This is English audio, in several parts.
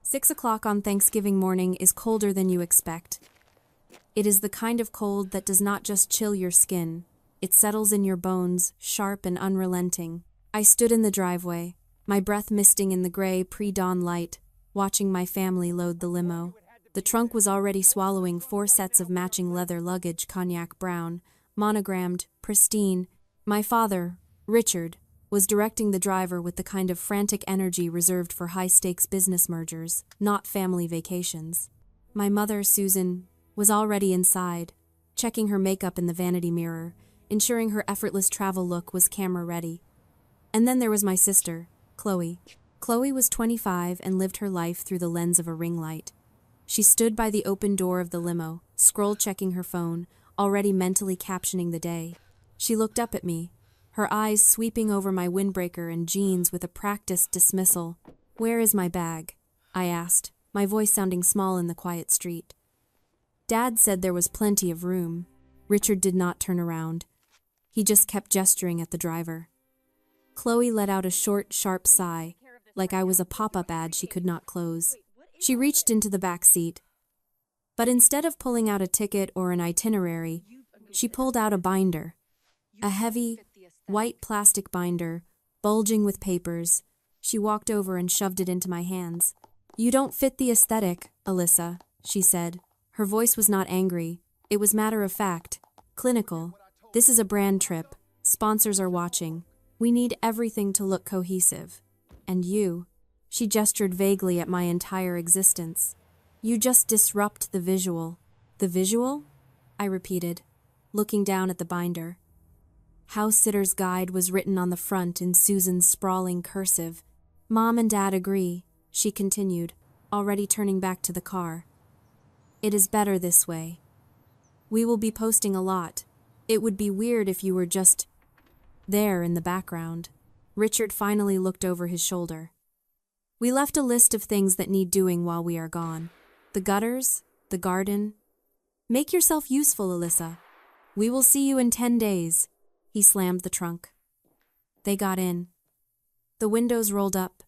6 o'clock on Thanksgiving morning is colder than you expect. It is the kind of cold that does not just chill your skin, it settles in your bones, sharp and unrelenting. I stood in the driveway, my breath misting in the gray pre-dawn light, watching my family load the limo. The trunk was already swallowing 4 sets of matching leather luggage, cognac brown, monogrammed, pristine. My father, Richard, was directing the driver with the kind of frantic energy reserved for high-stakes business mergers, not family vacations. My mother, Susan, was already inside, checking her makeup in the vanity mirror, ensuring her effortless travel look was camera-ready. And then there was my sister, Chloe. Chloe was 25 and lived her life through the lens of a ring light. She stood by the open door of the limo, scroll-checking her phone, already mentally captioning the day. She looked up at me, her eyes sweeping over my windbreaker and jeans with a practiced dismissal. "Where is my bag?" I asked, my voice sounding small in the quiet street. Dad said there was plenty of room. Richard did not turn around. He just kept gesturing at the driver. Chloe let out a short, sharp sigh, like I was a pop-up ad she could not close. She reached into the back seat. But instead of pulling out a ticket or an itinerary, she pulled out a binder. A heavy, white plastic binder, bulging with papers. She walked over and shoved it into my hands. "You don't fit the aesthetic, Alyssa," she said. Her voice was not angry. It was matter-of-fact, clinical. "This is a brand trip. Sponsors are watching. We need everything to look cohesive. And you," she gestured vaguely at my entire existence, "you just disrupt the visual." "The visual?" I repeated, looking down at the binder. House Sitter's Guide was written on the front in Susan's sprawling cursive. "Mom and Dad agree," she continued, already turning back to the car. "It is better this way. We will be posting a lot. It would be weird if you were just there in the background." Richard finally looked over his shoulder. "We left a list of things that need doing while we are gone. The gutters, the garden. Make yourself useful, Alyssa. We will see you in 10 days. He slammed the trunk. They got in. The windows rolled up,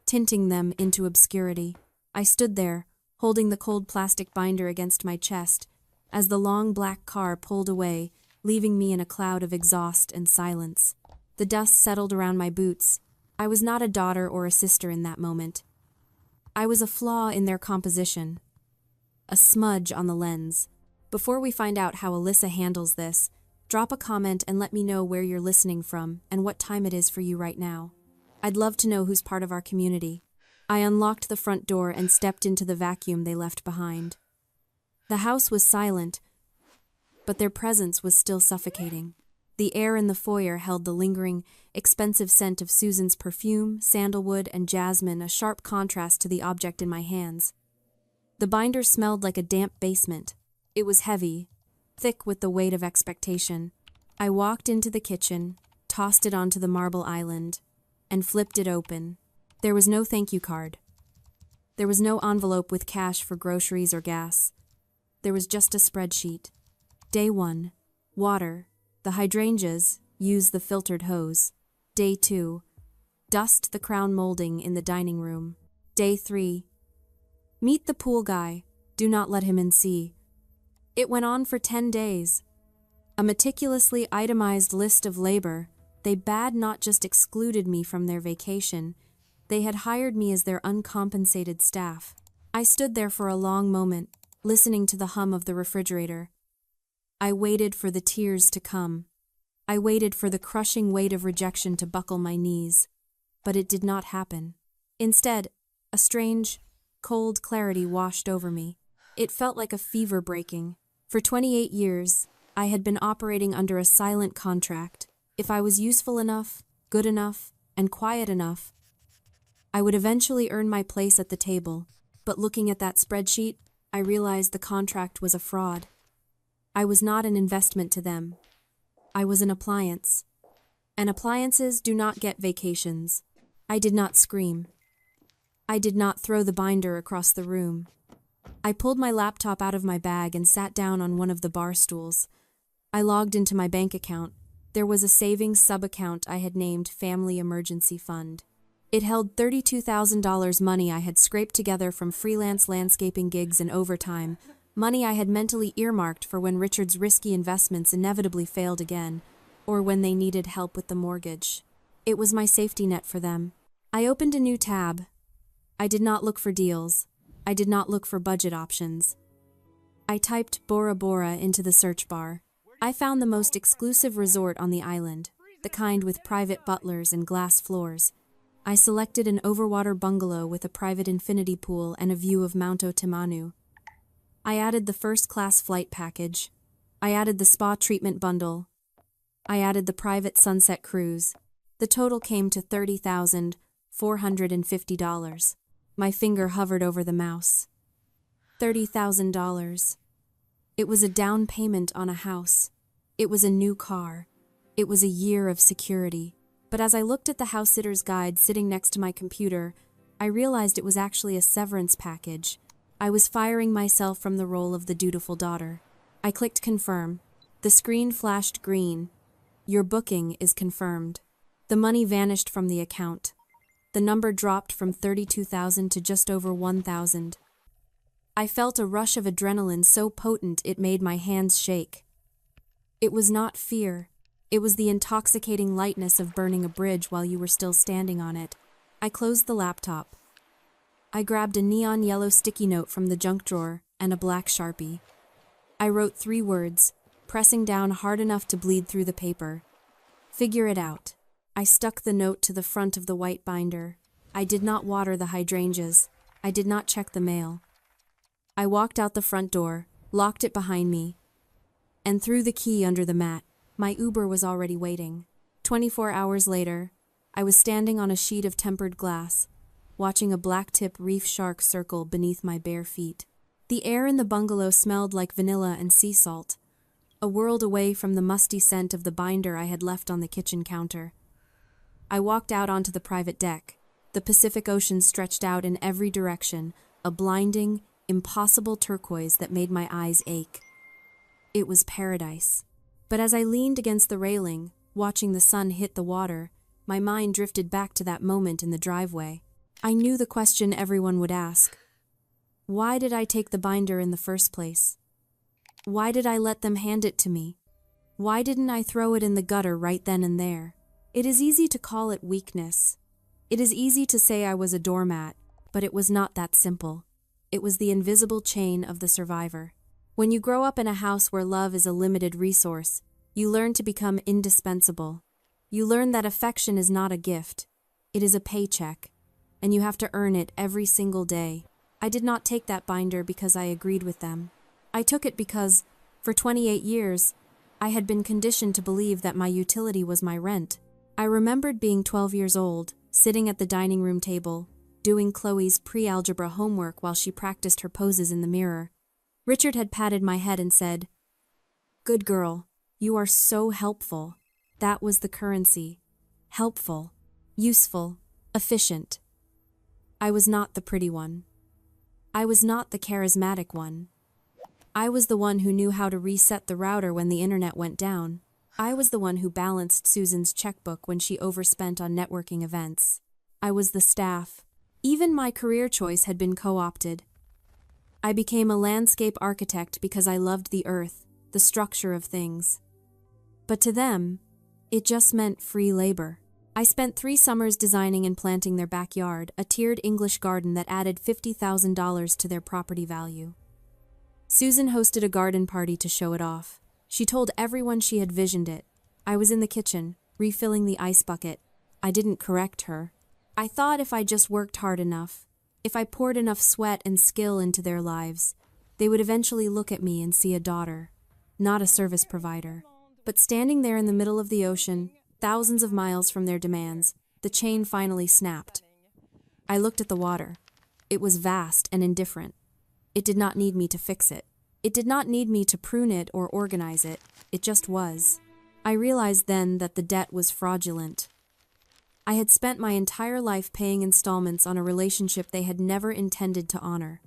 tinting them into obscurity. I stood there, holding the cold plastic binder against my chest, as the long black car pulled away, leaving me in a cloud of exhaust and silence. The dust settled around my boots. I was not a daughter or a sister in that moment. I was a flaw in their composition, a smudge on the lens. Before we find out how Alyssa handles this, drop a comment and let me know where you're listening from and what time it is for you right now. I'd love to know who's part of our community. I unlocked the front door and stepped into the vacuum they left behind. The house was silent, but their presence was still suffocating. The air in the foyer held the lingering, expensive scent of Susan's perfume, sandalwood, and jasmine, a sharp contrast to the object in my hands. The binder smelled like a damp basement. It was heavy, thick with the weight of expectation. I walked into the kitchen, tossed it onto the marble island, and flipped it open. There was no thank you card. There was no envelope with cash for groceries or gas. There was just a spreadsheet. Day 1, water. The hydrangeas, use the filtered hose. Day 2, dust the crown molding in the dining room. Day 3, meet the pool guy. Do not let him in see. It went on for 10 days. A meticulously itemized list of labor. They bad not just excluded me from their vacation, they had hired me as their uncompensated staff. I stood there for a long moment, listening to the hum of the refrigerator. I waited for the tears to come. I waited for the crushing weight of rejection to buckle my knees. But it did not happen. Instead, a strange, cold clarity washed over me. It felt like a fever breaking. For 28 years, I had been operating under a silent contract. If I was useful enough, good enough, and quiet enough, I would eventually earn my place at the table. But looking at that spreadsheet, I realized the contract was a fraud. I was not an investment to them. I was an appliance. And appliances do not get vacations. I did not scream. I did not throw the binder across the room. I pulled my laptop out of my bag and sat down on one of the bar stools. I logged into my bank account. There was a savings sub-account I had named Family Emergency Fund. It held $32,000 money I had scraped together from freelance landscaping gigs and overtime, money I had mentally earmarked for when Richard's risky investments inevitably failed again, or when they needed help with the mortgage. It was my safety net for them. I opened a new tab. I did not look for deals. I did not look for budget options. I typed Bora Bora into the search bar. I found the most exclusive resort on the island, the kind with private butlers and glass floors. I selected an overwater bungalow with a private infinity pool and a view of Mount Otimanu. I added the first-class flight package. I added the spa treatment bundle. I added the private sunset cruise. The total came to $30,450. My finger hovered over the mouse. $30,000. It was a down payment on a house. It was a new car. It was a year of security. But as I looked at the house sitter's guide sitting next to my computer, I realized it was actually a severance package. I was firing myself from the role of the dutiful daughter. I clicked confirm. The screen flashed green. Your booking is confirmed. The money vanished from the account. The number dropped from 32,000 to just over 1,000. I felt a rush of adrenaline so potent it made my hands shake. It was not fear. It was the intoxicating lightness of burning a bridge while you were still standing on it. I closed the laptop. I grabbed a neon yellow sticky note from the junk drawer and a black Sharpie. I wrote 3 words, pressing down hard enough to bleed through the paper. Figure it out. I stuck the note to the front of the white binder. I did not water the hydrangeas. I did not check the mail. I walked out the front door, locked it behind me, and threw the key under the mat. My Uber was already waiting. 24 hours later, I was standing on a sheet of tempered glass, watching a blacktip reef shark circle beneath my bare feet. The air in the bungalow smelled like vanilla and sea salt, a world away from the musty scent of the binder I had left on the kitchen counter. I walked out onto the private deck. The Pacific Ocean stretched out in every direction, a blinding, impossible turquoise that made my eyes ache. It was paradise. But as I leaned against the railing, watching the sun hit the water, my mind drifted back to that moment in the driveway. I knew the question everyone would ask. Why did I take the binder in the first place? Why did I let them hand it to me? Why didn't I throw it in the gutter right then and there? It is easy to call it weakness. It is easy to say I was a doormat, but it was not that simple. It was the invisible chain of the survivor. When you grow up in a house where love is a limited resource, you learn to become indispensable. You learn that affection is not a gift. It is a paycheck, and you have to earn it every single day. I did not take that binder because I agreed with them. I took it because, for 28 years, I had been conditioned to believe that my utility was my rent. I remembered being 12 years old, sitting at the dining room table, doing Chloe's pre-algebra homework while she practiced her poses in the mirror. Richard had patted my head and said, "Good girl, you are so helpful." That was the currency. Helpful, useful, efficient. I was not the pretty one. I was not the charismatic one. I was the one who knew how to reset the router when the internet went down. I was the one who balanced Susan's checkbook when she overspent on networking events. I was the staff. Even my career choice had been co-opted. I became a landscape architect because I loved the earth, the structure of things. But to them, it just meant free labor. I spent 3 summers designing and planting their backyard, a tiered English garden that added $50,000 to their property value. Susan hosted a garden party to show it off. She told everyone she had visioned it. I was in the kitchen, refilling the ice bucket. I didn't correct her. I thought if I just worked hard enough, if I poured enough sweat and skill into their lives, they would eventually look at me and see a daughter, not a service provider. But standing there in the middle of the ocean, thousands of miles from their demands, the chain finally snapped. I looked at the water. It was vast and indifferent. It did not need me to fix it. It did not need me to prune it or organize it. It just was. I realized then that the debt was fraudulent. I had spent my entire life paying installments on a relationship they had never intended to honor.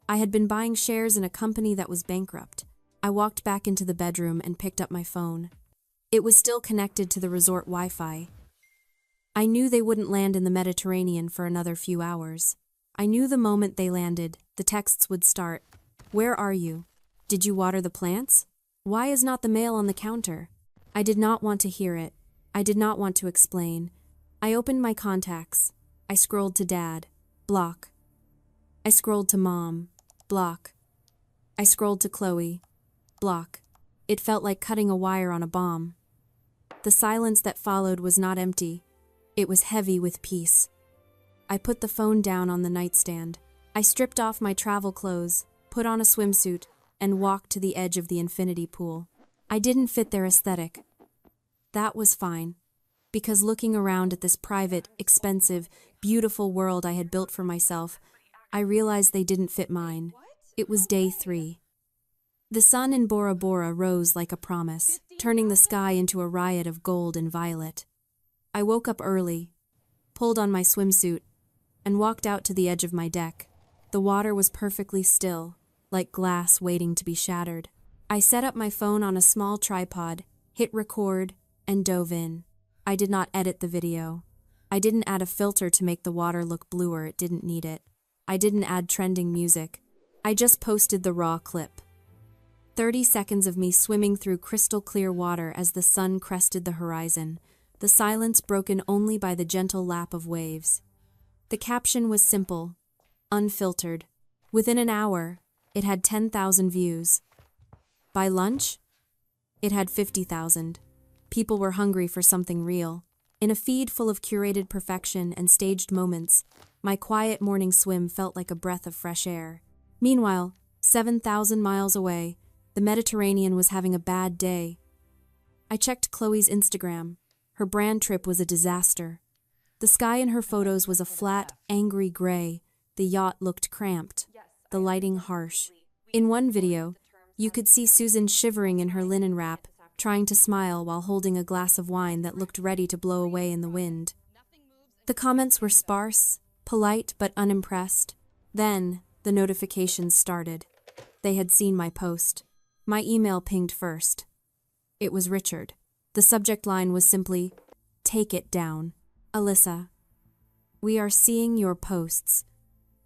I had been buying shares in a company that was bankrupt. I walked back into the bedroom and picked up my phone. It was still connected to the resort Wi-Fi. I knew they wouldn't land in the Mediterranean for another few hours. I knew the moment they landed, the texts would start. Where are you? Did you water the plants? Why is not the mail on the counter? I did not want to hear it. I did not want to explain. I opened my contacts. I scrolled to Dad. Block. I scrolled to Mom. Block. I scrolled to Chloe. Block. It felt like cutting a wire on a bomb. The silence that followed was not empty. It was heavy with peace. I put the phone down on the nightstand. I stripped off my travel clothes, put on a swimsuit, and walked to the edge of the infinity pool. I didn't fit their aesthetic. That was fine, because looking around at this private, expensive, beautiful world I had built for myself, I realized they didn't fit mine. It was day 3. The sun in Bora Bora rose like a promise, turning the sky into a riot of gold and violet. I woke up early, pulled on my swimsuit, and walked out to the edge of my deck. The water was perfectly still, like glass waiting to be shattered. I set up my phone on a small tripod, hit record, and dove in. I did not edit the video. I didn't add a filter to make the water look bluer, it didn't need it. I didn't add trending music. I just posted the raw clip. 30 seconds of me swimming through crystal clear water as the sun crested the horizon, the silence broken only by the gentle lap of waves. The caption was simple, unfiltered. Within an hour, it had 10,000 views. By lunch, it had 50,000. People were hungry for something real. In a feed full of curated perfection and staged moments, my quiet morning swim felt like a breath of fresh air. Meanwhile, 7,000 miles away, the Mediterranean was having a bad day. I checked Chloe's Instagram. Her brand trip was a disaster. The sky in her photos was a flat, angry gray. The yacht looked cramped, the lighting harsh. In one video, you could see Susan shivering in her linen wrap, trying to smile while holding a glass of wine that looked ready to blow away in the wind. The comments were sparse, polite but unimpressed. Then, the notifications started. They had seen my post. My email pinged first. It was Richard. The subject line was simply, "Take it down. Alyssa, we are seeing your posts.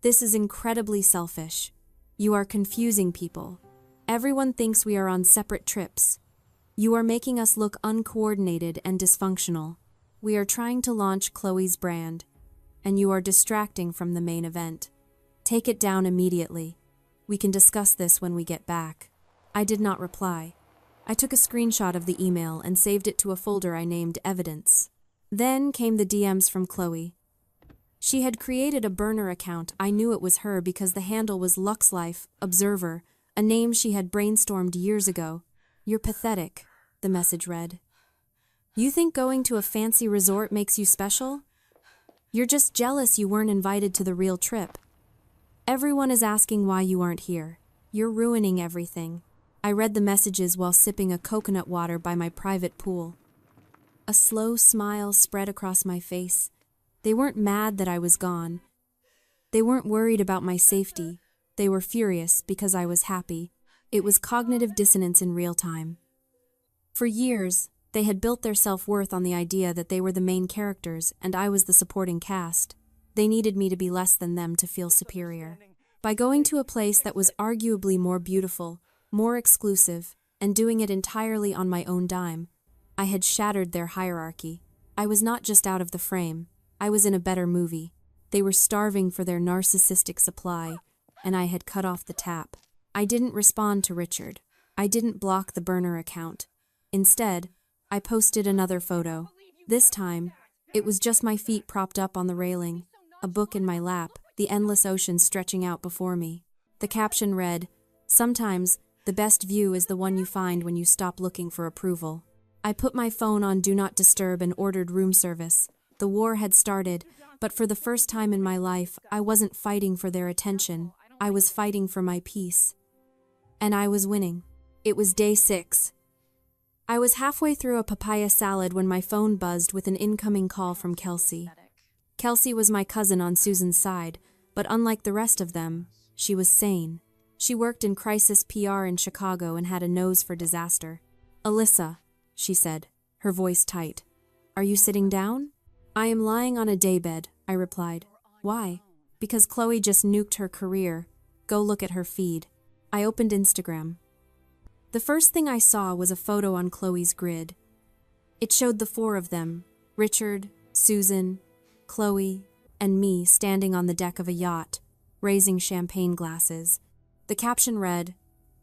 This is incredibly selfish. You are confusing people. Everyone thinks we are on separate trips. You are making us look uncoordinated and dysfunctional. We are trying to launch Chloe's brand, and you are distracting from the main event. Take it down immediately. We can discuss this when we get back." I did not reply. I took a screenshot of the email and saved it to a folder I named Evidence. Then came the DMs from Chloe. She had created a burner account. I knew it was her because the handle was LuxLife Observer, a name she had brainstormed years ago. "You're pathetic," the message read. "You think going to a fancy resort makes you special? You're just jealous you weren't invited to the real trip. Everyone is asking why you aren't here. You're ruining everything." I read the messages while sipping a coconut water by my private pool. A slow smile spread across my face. They weren't mad that I was gone. They weren't worried about my safety. They were furious because I was happy. It was cognitive dissonance in real time. For years, they had built their self-worth on the idea that they were the main characters and I was the supporting cast. They needed me to be less than them to feel superior. By going to a place that was arguably more beautiful, more exclusive, and doing it entirely on my own dime, I had shattered their hierarchy. I was not just out of the frame. I was in a better movie. They were starving for their narcissistic supply, and I had cut off the tap. I didn't respond to Richard. I didn't block the burner account. Instead, I posted another photo. This time, it was just my feet propped up on the railing, a book in my lap, the endless ocean stretching out before me. The caption read, "Sometimes, the best view is the one you find when you stop looking for approval." I put my phone on Do Not Disturb and ordered room service. The war had started, but for the first time in my life, I wasn't fighting for their attention. I was fighting for my peace. And I was winning. It was day 6. I was halfway through a papaya salad when my phone buzzed with an incoming call from Kelsey. Kelsey was my cousin on Susan's side, but unlike the rest of them, she was sane. She worked in crisis PR in Chicago and had a nose for disaster. "Alyssa," she said, her voice tight. "Are you sitting down?" I am lying on a daybed, I replied. Why? Because Chloe just nuked her career. Go look at her feed. I opened Instagram. The first thing I saw was a photo on Chloe's grid. It showed the four of them, Richard, Susan, Chloe, and me standing on the deck of a yacht, raising champagne glasses. The caption read,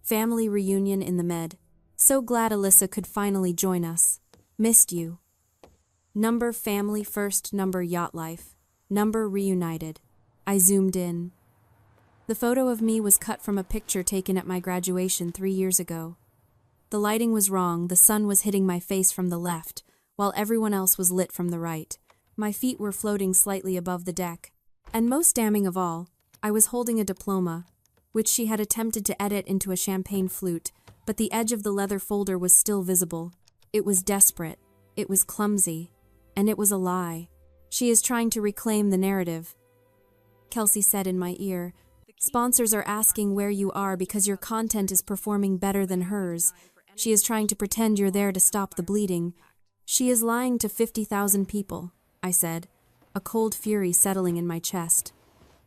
"Family reunion in the Med. So glad Alyssa could finally join us. Missed you. Number family first, number yacht life. Number reunited." I zoomed in. The photo of me was cut from a picture taken at my graduation 3 years ago. The lighting was wrong, the sun was hitting my face from the left, while everyone else was lit from the right. My feet were floating slightly above the deck. And most damning of all, I was holding a diploma, which she had attempted to edit into a champagne flute, but the edge of the leather folder was still visible. It was desperate, it was clumsy, and it was a lie. She is trying to reclaim the narrative. Kelsey said in my ear, "Sponsors are asking where you are because your content is performing better than hers. She is trying to pretend you're there to stop the bleeding. She is lying to 50,000 people," I said, a cold fury settling in my chest.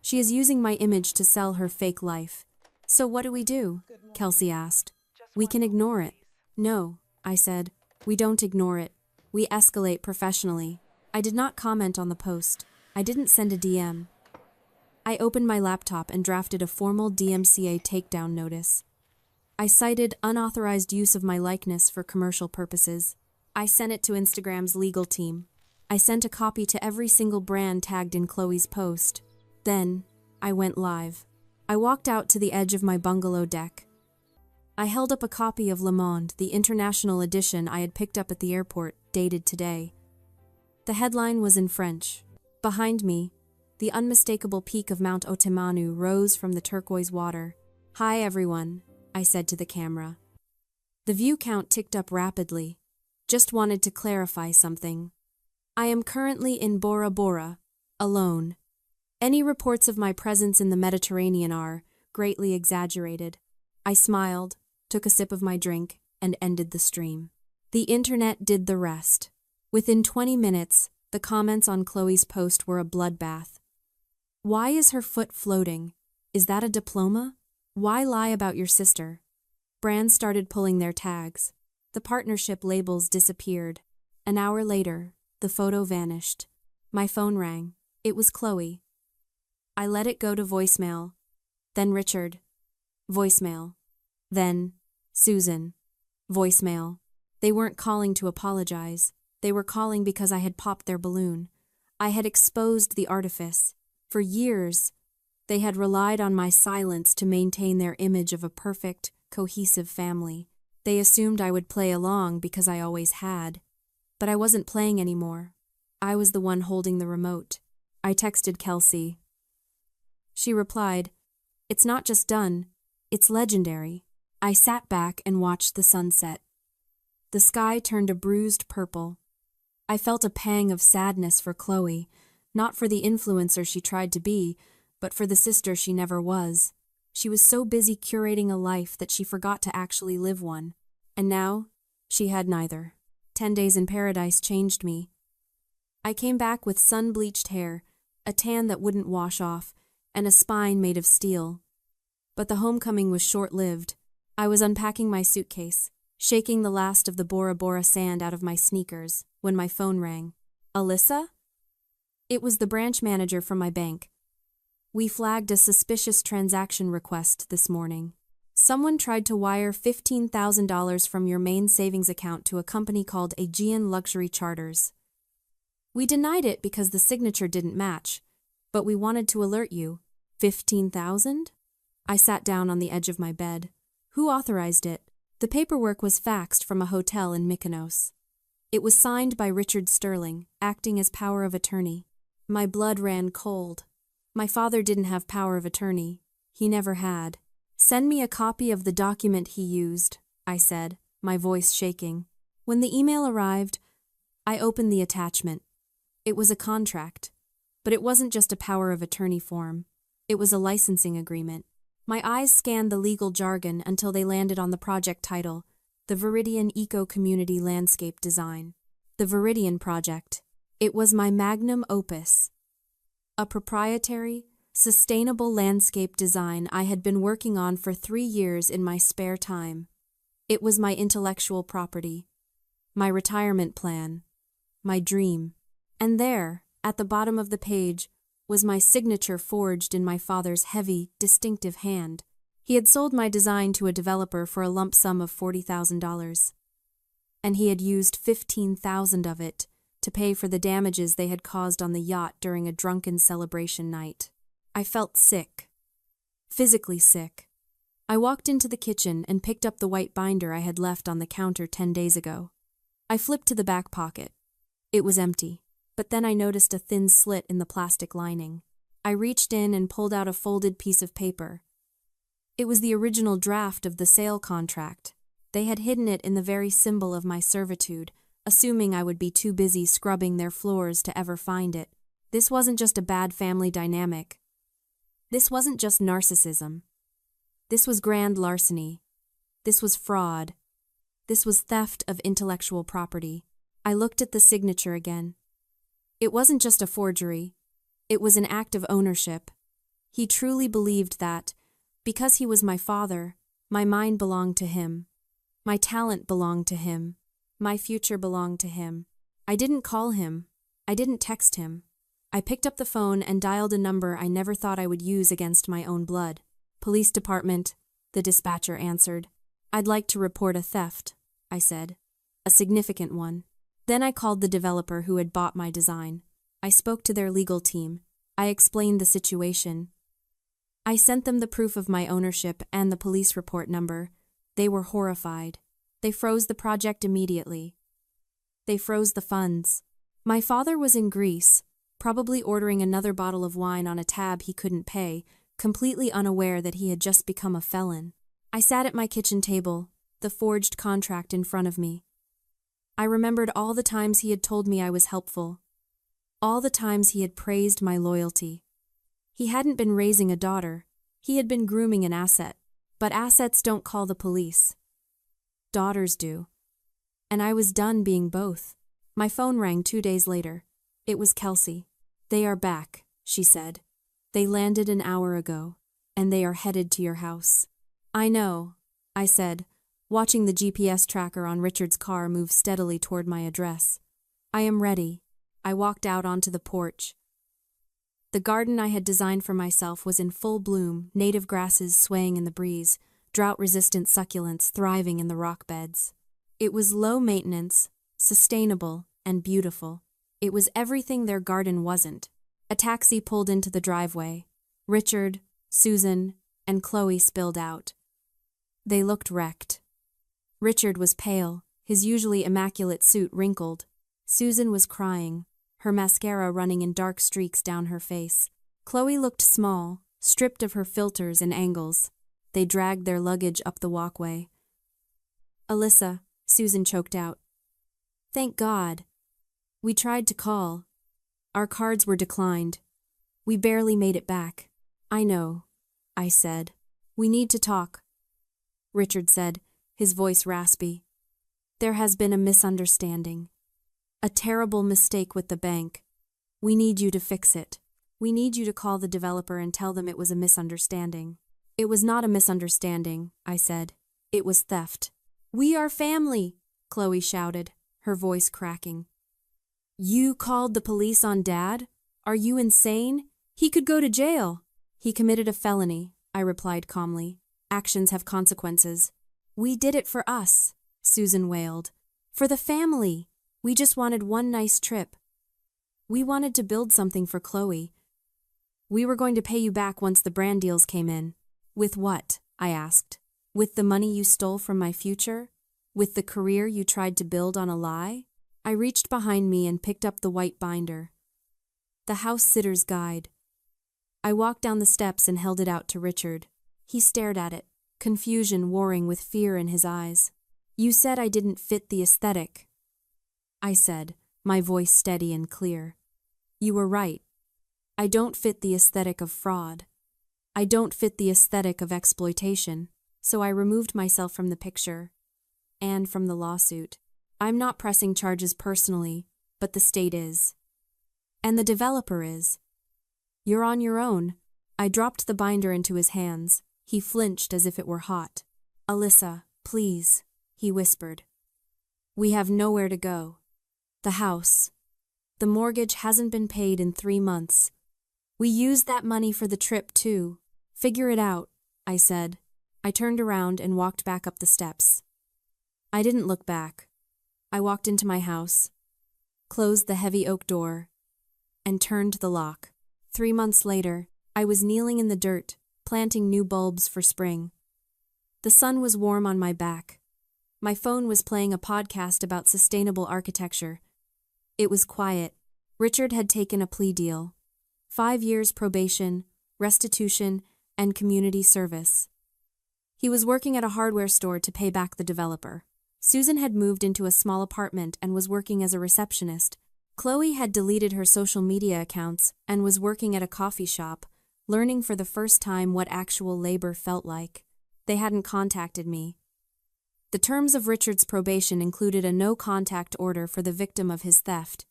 "She is using my image to sell her fake life." "So what do we do?" Kelsey asked. "We can ignore it." "No," I said, "we don't ignore it. We escalate professionally." I did not comment on the post. I didn't send a DM. I opened my laptop and drafted a formal DMCA takedown notice. I cited unauthorized use of my likeness for commercial purposes. I sent it to Instagram's legal team. I sent a copy to every single brand tagged in Chloe's post. Then, I went live. I walked out to the edge of my bungalow deck. I held up a copy of Le Monde, the international edition I had picked up at the airport, dated today. The headline was in French. Behind me, the unmistakable peak of Mount Otemanu rose from the turquoise water. "Hi everyone," I said to the camera. The view count ticked up rapidly. Just wanted to clarify something. I am currently in Bora Bora, alone. Any reports of my presence in the Mediterranean are greatly exaggerated. I smiled, took a sip of my drink, and ended the stream. The internet did the rest. Within 20 minutes, the comments on Chloe's post were a bloodbath. "Why is her foot floating? Is that a diploma? Why lie about your sister?" Brands started pulling their tags. The partnership labels disappeared. An hour later, the photo vanished. My phone rang. It was Chloe. I let it go to voicemail. Then Richard. Voicemail. Then Susan. Voicemail. They weren't calling to apologize. They were calling because I had popped their balloon. I had exposed the artifice. For years, they had relied on my silence to maintain their image of a perfect, cohesive family. They assumed I would play along because I always had. But I wasn't playing anymore. I was the one holding the remote. I texted Kelsey. She replied, "It's not just done, it's legendary." I sat back and watched the sunset. The sky turned a bruised purple. I felt a pang of sadness for Chloe, not for the influencer she tried to be, but for the sister she never was. She was so busy curating a life that she forgot to actually live one. And now, she had neither. 10 days in paradise changed me. I came back with sun-bleached hair, a tan that wouldn't wash off, and a spine made of steel. But the homecoming was short-lived. I was unpacking my suitcase, shaking the last of the Bora Bora sand out of my sneakers, when my phone rang. "Alyssa?" It was the branch manager from my bank. "We flagged a suspicious transaction request this morning. Someone tried to wire $15,000 from your main savings account to a company called Aegean Luxury Charters. We denied it because the signature didn't match, but we wanted to alert you. 15,000? I sat down on the edge of my bed. Who authorized it? The paperwork was faxed from a hotel in Mykonos. It was signed by Richard Sterling, acting as power of attorney. My blood ran cold. My father didn't have power of attorney. He never had. "Send me a copy of the document he used," I said, my voice shaking. When the email arrived, I opened the attachment. It was a contract, but it wasn't just a power of attorney form. It was a licensing agreement. My eyes scanned the legal jargon until they landed on the project title, the Viridian Eco-Community Landscape Design. The Viridian Project. It was my magnum opus, a proprietary, sustainable landscape design I had been working on for 3 years in my spare time. It was my intellectual property, my retirement plan, my dream. And there, at the bottom of the page, was my signature forged in my father's heavy, distinctive hand. He had sold my design to a developer for a lump sum of $40,000. And he had used $15,000 of it to pay for the damages they had caused on the yacht during a drunken celebration night. I felt sick. Physically sick. I walked into the kitchen and picked up the white binder I had left on the counter 10 days ago. I flipped to the back pocket. It was empty, but then I noticed a thin slit in the plastic lining. I reached in and pulled out a folded piece of paper. It was the original draft of the sale contract. They had hidden it in the very symbol of my servitude, assuming I would be too busy scrubbing their floors to ever find it. This wasn't just a bad family dynamic. This wasn't just narcissism. This was grand larceny. This was fraud. This was theft of intellectual property. I looked at the signature again. It wasn't just a forgery. It was an act of ownership. He truly believed that, because he was my father, my mind belonged to him. My talent belonged to him. My future belonged to him. I didn't call him. I didn't text him. I picked up the phone and dialed a number I never thought I would use against my own blood. "Police department," the dispatcher answered. "I'd like to report a theft," I said. "A significant one." Then I called the developer who had bought my design. I spoke to their legal team. I explained the situation. I sent them the proof of my ownership and the police report number. They were horrified. They froze the project immediately. They froze the funds. My father was in Greece, probably ordering another bottle of wine on a tab he couldn't pay, completely unaware that he had just become a felon. I sat at my kitchen table, the forged contract in front of me. I remembered all the times he had told me I was helpful, all the times he had praised my loyalty. He hadn't been raising a daughter, he had been grooming an asset, but assets don't call the police. Daughters do. And I was done being both. My phone rang 2 days later. It was Kelsey. "They are back," she said. "They landed an hour ago, and they are headed to your house." "I know," I said, watching the GPS tracker on Richard's car move steadily toward my address. "I am ready." I walked out onto the porch. The garden I had designed for myself was in full bloom, native grasses swaying in the breeze, drought-resistant succulents thriving in the rock beds. It was low maintenance, sustainable, and beautiful. It was everything their garden wasn't. A taxi pulled into the driveway. Richard, Susan, and Chloe spilled out. They looked wrecked. Richard was pale, his usually immaculate suit wrinkled. Susan was crying, her mascara running in dark streaks down her face. Chloe looked small, stripped of her filters and angles. They dragged their luggage up the walkway. "Alyssa," Susan choked out. "Thank God. We tried to call. Our cards were declined. We barely made it back." "I know," I said. "We need to talk," Richard said, his voice raspy. "There has been a misunderstanding. A terrible mistake with the bank. We need you to fix it. We need you to call the developer and tell them it was a misunderstanding." "It was not a misunderstanding," I said. "It was theft." "We are family," Chloe shouted, her voice cracking. "You called the police on Dad? Are you insane? He could go to jail." "He committed a felony," I replied calmly. "Actions have consequences." "We did it for us," Susan wailed. "For the family. We just wanted one nice trip. We wanted to build something for Chloe. We were going to pay you back once the brand deals came in." "With what?" I asked. "With the money you stole from my future? With the career you tried to build on a lie?" I reached behind me and picked up the white binder. The House Sitter's Guide. I walked down the steps and held it out to Richard. He stared at it, confusion warring with fear in his eyes. "You said I didn't fit the aesthetic," I said, my voice steady and clear. "You were right. I don't fit the aesthetic of fraud. I don't fit the aesthetic of exploitation, so I removed myself from the picture and from the lawsuit. I'm not pressing charges personally, but the state is. And the developer is. You're on your own. I dropped the binder into his hands. He flinched as if it were hot. Alyssa, please, he whispered. We have nowhere to go. The house. The mortgage hasn't been paid in 3 months. We used that money for the trip too. Figure it out, I said. I turned around and walked back up the steps. I didn't look back. I walked into my house, closed the heavy oak door, and turned the lock. 3 months later, I was kneeling in the dirt, planting new bulbs for spring. The sun was warm on my back. My phone was playing a podcast about sustainable architecture. It was quiet. Richard had taken a plea deal. 5 years probation, restitution, and community service. He was working at a hardware store to pay back the developer. Susan had moved into a small apartment and was working as a receptionist. Chloe had deleted her social media accounts and was working at a coffee shop, learning for the first time what actual labor felt like. They hadn't contacted me. The terms of Richard's probation included a no-contact order for the victim of his theft.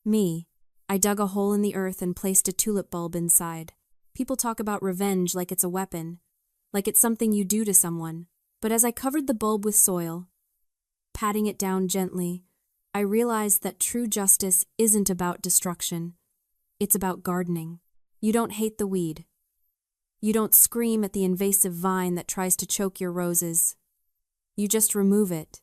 Me. I dug a hole in the earth and placed a tulip bulb inside. People talk about revenge like it's a weapon, like it's something you do to someone. But as I covered the bulb with soil, patting it down gently, I realized that true justice isn't about destruction. It's about gardening. You don't hate the weed. You don't scream at the invasive vine that tries to choke your roses. You just remove it.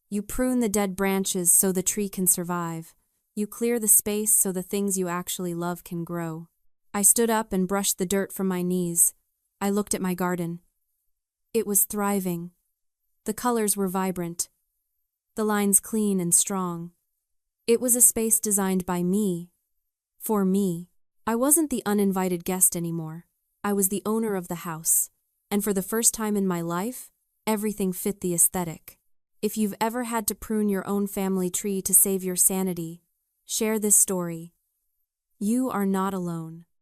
You prune the dead branches so the tree can survive. You clear the space so the things you actually love can grow. I stood up and brushed the dirt from my knees. I looked at my garden. It was thriving. The colors were vibrant. The lines clean and strong. It was a space designed by me. For me. I wasn't the uninvited guest anymore. I was the owner of the house. And for the first time in my life, everything fit the aesthetic. If you've ever had to prune your own family tree to save your sanity, share this story. You are not alone.